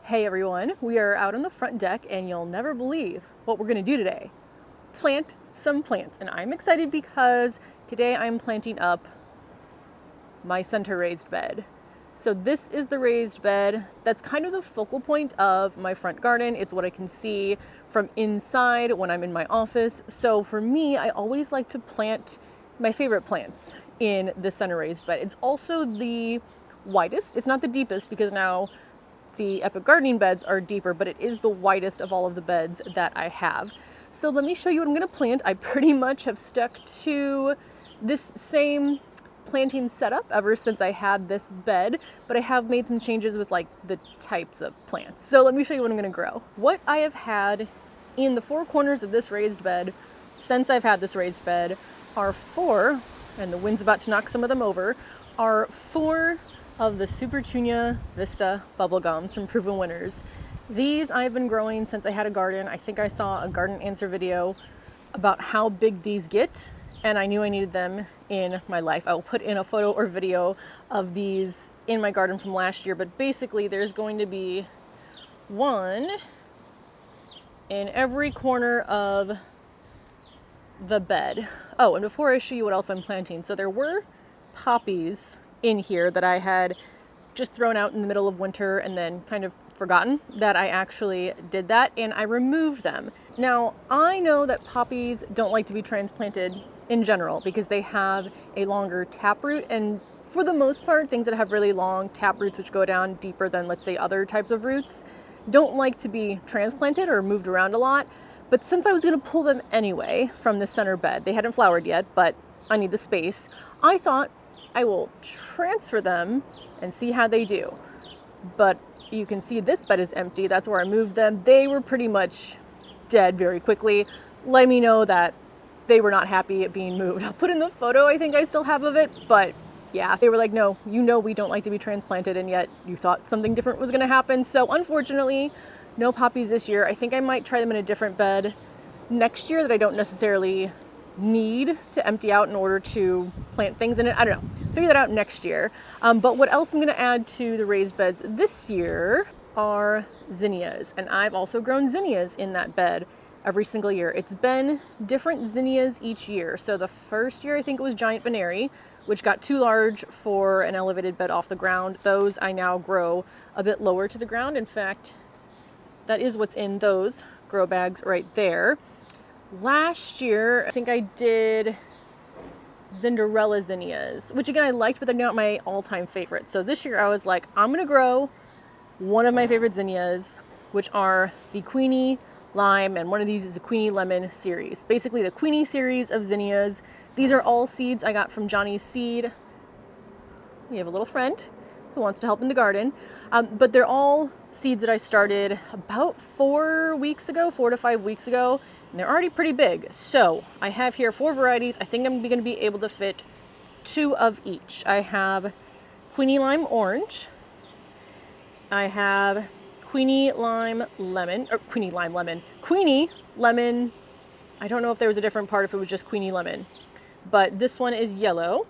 Hey everyone, we are out on the front deck and you'll never believe what we're gonna do today. Plant some plants, and I'm excited because today I'm planting up my center raised bed. So this is the raised bed that's kind of the focal point of my front garden. It's what I can see from inside when I'm in my office. So for me, I always like to plant my favorite plants in the center raised bed. It's also the widest. It's not the deepest because now the Epic gardening beds are deeper, but it is the widest of all of the beds that I have. So let me show you what I'm going to plant. I pretty much have stuck to this same planting setup ever since I had this bed, but I have made some changes with like the types of plants. So let me show you what I'm going to grow. What I have had in the four corners of this raised bed since I've had this raised bed are four, and the wind's about to knock some of them over, are four of the Supertunia Vista Bubblegums from Proven Winners. These I've been growing since I had a garden. I think I saw a garden answer video about how big these get, and I knew I needed them in my life. I will put in a photo or video of these in my garden from last year, but basically there's going to be one in every corner of the bed. Oh, and before I show you what else I'm planting, so there were poppies in here that I had just thrown out in the middle of winter and then kind of forgotten that I actually did that, and I removed them. Now, I know that poppies don't like to be transplanted in general because they have a longer taproot, and for the most part, things that have really long taproots which go down deeper than, let's say, other types of roots don't like to be transplanted or moved around a lot. But since I was going to pull them anyway from the center bed, they hadn't flowered yet, but I need the space, I thought I will transfer them and see how they do. But you can see this bed is empty. That's where I moved them. They were pretty much dead very quickly. Let me know that they were not happy at being moved. I'll put in the photo I think I still have of it, but yeah, they were like, no, you know we don't like to be transplanted, and yet you thought something different was going to happen. So unfortunately, no poppies this year. I think I might try them in a different bed next year that I don't necessarily need to empty out in order to plant things in it. I don't know. Figure that out next year. But what else I'm going to add to the raised beds this year are zinnias. And I've also grown zinnias in that bed every single year. It's been different zinnias each year. So the first year I think it was giant Benary, which got too large for an elevated bed off the ground. Those I now grow a bit lower to the ground. In fact, that is what's in those grow bags right there. Last year, I think I did Cinderella zinnias, which again I liked, but they're not my all-time favorite. So this year I was like, I'm gonna grow one of my favorite zinnias, which are the Queenie Lime, and one of these is a Queenie Lemon series. Basically the Queenie series of zinnias. These are all seeds I got from Johnny's Seed. We have a little friend who wants to help in the garden. But they're all seeds that I started about 4 to 5 weeks ago. And they're already pretty big. So I have here 4 varieties. I think I'm going to be able to fit 2 of each. I have Queenie Lime Orange. I have Queenie Lime Lemon, or Queenie Lime Lemon. Queenie Lemon, I don't know if there was a different part if it was just Queenie Lemon. But this one is yellow.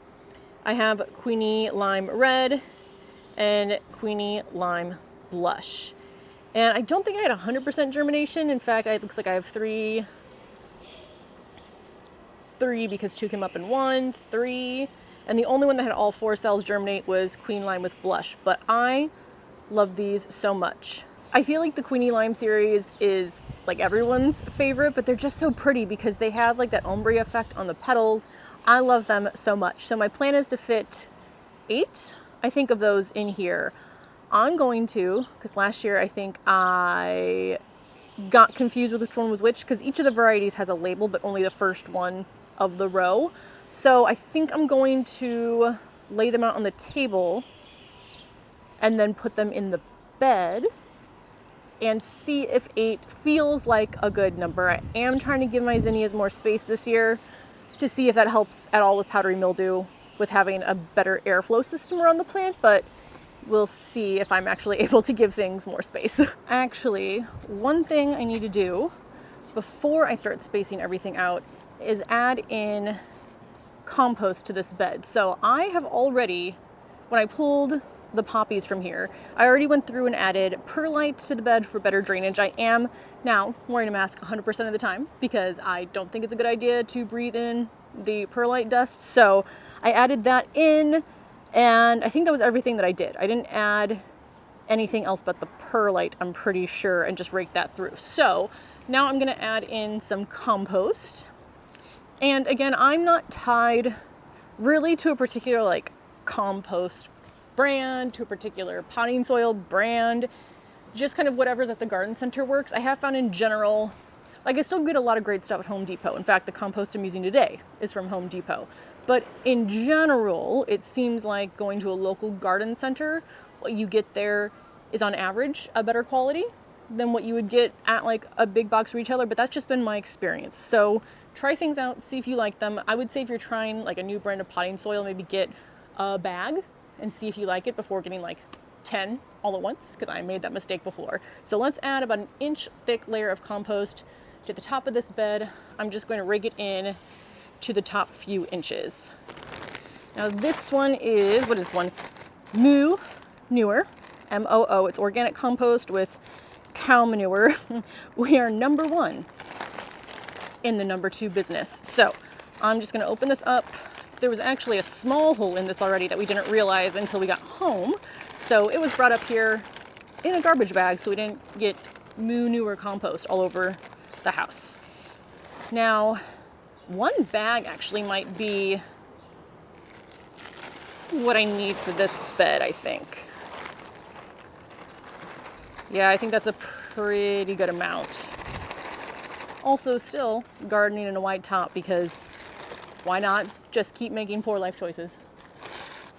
I have Queenie Lime Red and Queenie Lime Blush. And I don't think I had 100% germination. In fact, it looks like I have three because 2 came up in 1, 3. And the only one that had all 4 cells germinate was Queen Lime with Blush. But I love these so much. I feel like the Queenie Lime series is like everyone's favorite, but they're just so pretty because they have like that ombre effect on the petals. I love them so much. So my plan is to fit 8, I think, of those in here. I'm going to, because last year I think I got confused with which one was which, because each of the varieties has a label, but only the first one of the row. So I think I'm going to lay them out on the table and then put them in the bed and see if 8 feels like a good number. I am trying to give my zinnias more space this year to see if that helps at all with powdery mildew, with having a better airflow system around the plant, but we'll see if I'm actually able to give things more space. Actually, one thing I need to do before I start spacing everything out is add in compost to this bed. So I have already, when I pulled the poppies from here. I already went through and added perlite to the bed for better drainage. I am now wearing a mask 100% of the time because I don't think it's a good idea to breathe in the perlite dust. So I added that in, and I think that was everything that I did. I didn't add anything else but the perlite, I'm pretty sure, and just rake that through. So now I'm gonna add in some compost. And again, I'm not tied really to a particular like compost brand, to a particular potting soil brand, just kind of whatever's at the garden center works. I have found in general, like I still get a lot of great stuff at Home Depot. In fact, the compost I'm using today is from Home Depot. But in general, it seems like going to a local garden center, what you get there is on average a better quality than what you would get at like a big box retailer, but that's just been my experience. So try things out, see if you like them. I would say if you're trying like a new brand of potting soil, maybe get a bag and see if you like it before getting like 10 all at once, because I made that mistake before. So let's add about an inch thick layer of compost to the top of this bed. I'm just going to rake it in to the top few inches. Now this one is, what is this one? Newer, M-O-O. It's organic compost with cow manure. We are number one in the number two business. So I'm just gonna open this up. There was actually a small hole in this already that we didn't realize until we got home. So it was brought up here in a garbage bag so we didn't get manure compost all over the house. Now, one bag actually might be what I need for this bed, I think. Yeah, I think that's a pretty good amount. Also, still gardening in a white top because why not just keep making poor life choices?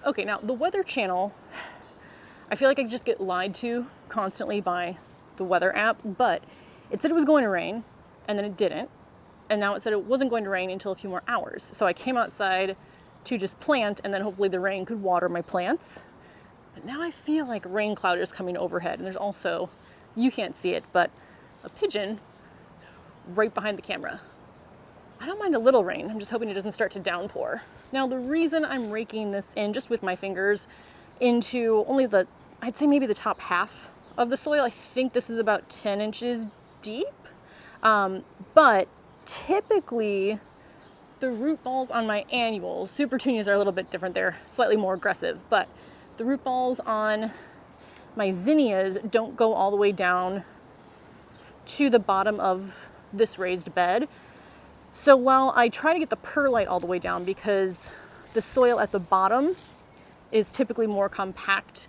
Okay, now the Weather Channel, I feel like I just get lied to constantly by the weather app, but it said it was going to rain and then it didn't. And now it said it wasn't going to rain until a few more hours. So I came outside to just plant and then hopefully the rain could water my plants. But now I feel like rain cloud is coming overhead. And there's also, you can't see it, but a pigeon right behind the camera. I don't mind a little rain. I'm just hoping it doesn't start to downpour. Now the reason I'm raking this in just with my fingers into only the, I'd say maybe the top half of the soil. I think this is about 10 inches deep. But typically the root balls on my annuals, Supertunias are a little bit different. They're slightly more aggressive, but the root balls on my Zinnias don't go all the way down to the bottom of this raised bed. So while I try to get the perlite all the way down because the soil at the bottom is typically more compact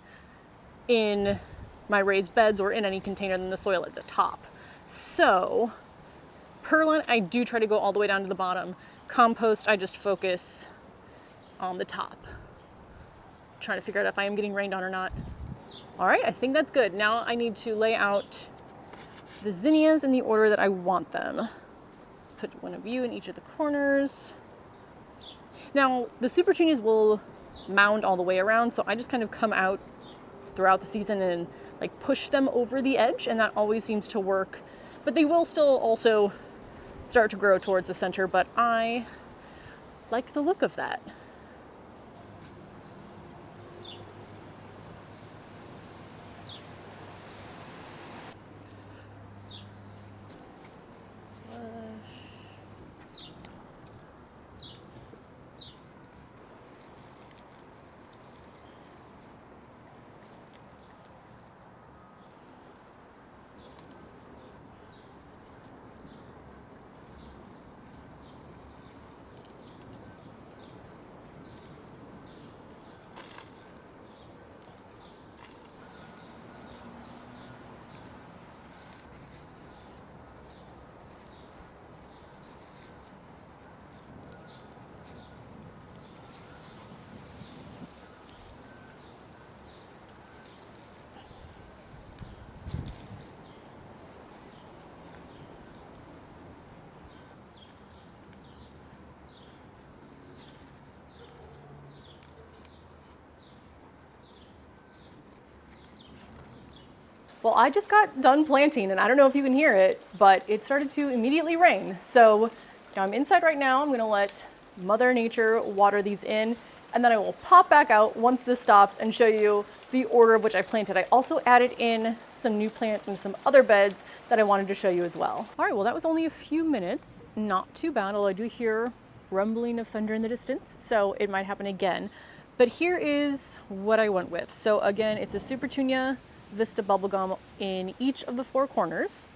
in my raised beds or in any container than the soil at the top. So perlite, I do try to go all the way down to the bottom. Compost, I just focus on the top. Trying to figure out if I am getting rained on or not. All right, I think that's good. Now I need to lay out the zinnias in the order that I want them. Let's put one of you in each of the corners. Now, the Supertunias will mound all the way around, so I just kind of come out throughout the season and like push them over the edge, and that always seems to work. But they will still also start to grow towards the center, but I like the look of that. Well, I just got done planting, and I don't know if you can hear it, but it started to immediately rain. So now I'm inside right now. I'm gonna let Mother Nature water these in, and then I will pop back out once this stops and show you the order of which I planted. I also added in some new plants and some other beds that I wanted to show you as well. All right, well, that was only a few minutes. Not too bad, although I do hear rumbling of thunder in the distance, so it might happen again. But here is what I went with. So again, it's a Supertunia Vista Bubblegum in each of the 4 corners.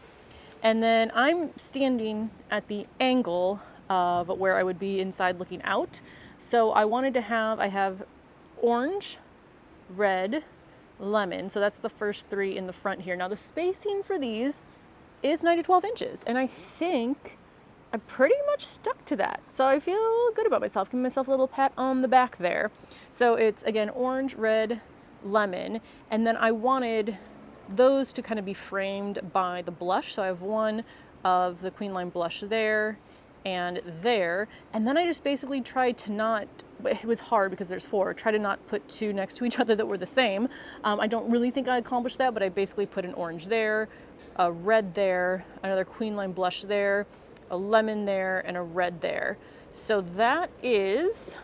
And then I'm standing at the angle of where I would be inside looking out. So I wanted to have, I have orange, red, lemon. So that's the first 3 in the front here. Now the spacing for these is 9 to 12 inches. And I think I pretty much stuck to that. So I feel good about myself. Give myself a little pat on the back there. So it's again, orange, red, lemon. And then I wanted those to kind of be framed by the blush. So I have one of the Queen Lime blush there and there. And then I just basically tried to not, it was hard because there's 4, try to not put 2 next to each other that were the same. I don't really think I accomplished that, but I basically put an orange there, a red there, another Queen Lime blush there, a lemon there, and a red there. So that is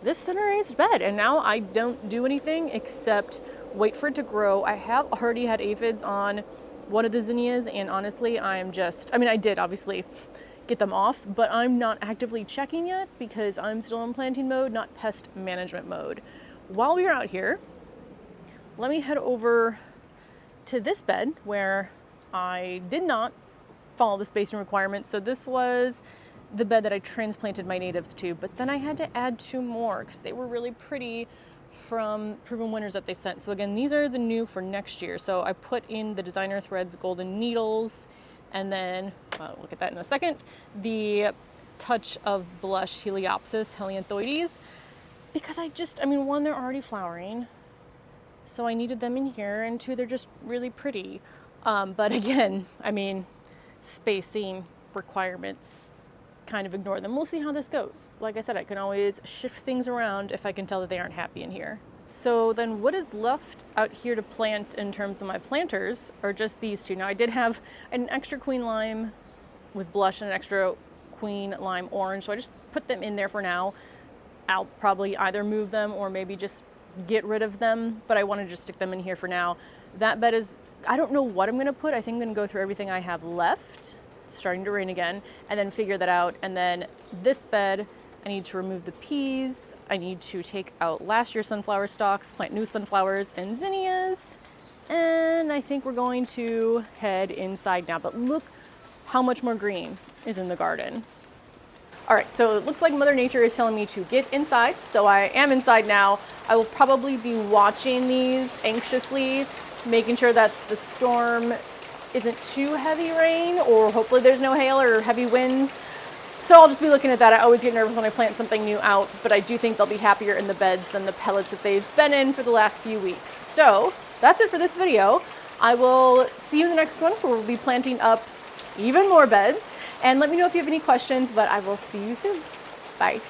this center raised bed. And now I don't do anything except wait for it to grow. I have already had aphids on one of the zinnias, and honestly, I'm just, I mean, I did obviously get them off, but I'm not actively checking yet because I'm still in planting mode, not pest management mode. While we're out here, let me head over to this bed where I did not follow the spacing requirements. So this was the bed that I transplanted my natives to, but then I had to add 2 more because they were really pretty from Proven Winners that they sent. So again, these are the new for next year. So I put in the Designer Threads Golden Needles, and then, look at that in a second, the Touch of Blush Heliopsis Helianthoides, because I mean, 1, they're already flowering, so I needed them in here, and 2, they're just really pretty. But again, I mean, spacing requirements, kind of ignore them. We'll see how this goes. Like I said, I can always shift things around if I can tell that they aren't happy in here. So then what is left out here to plant in terms of my planters are just these 2. Now I did have an extra Queen Lime with blush and an extra Queen Lime orange, so I just put them in there for now. I'll probably either move them or maybe just get rid of them, but I want to just stick them in here for now. That bed is, I don't know what I'm going to put. I think I'm going to go through everything I have left. It's starting to rain again, and then figure that out. And then this bed, I need to remove the peas. I need to take out last year's sunflower stalks, plant new sunflowers and zinnias. And I think we're going to head inside now. But look how much more green is in the garden. All right, so it looks like Mother Nature is telling me to get inside. So I am inside now. I will probably be watching these anxiously, making sure that the storm isn't too heavy rain, or hopefully there's no hail or heavy winds. So I'll just be looking at that. I always get nervous when I plant something new out, but I do think they'll be happier in the beds than the pellets that they've been in for the last few weeks. So that's it for this video. I will see you in the next one where we'll be planting up even more beds. And let me know if you have any questions, but I will see you soon. Bye.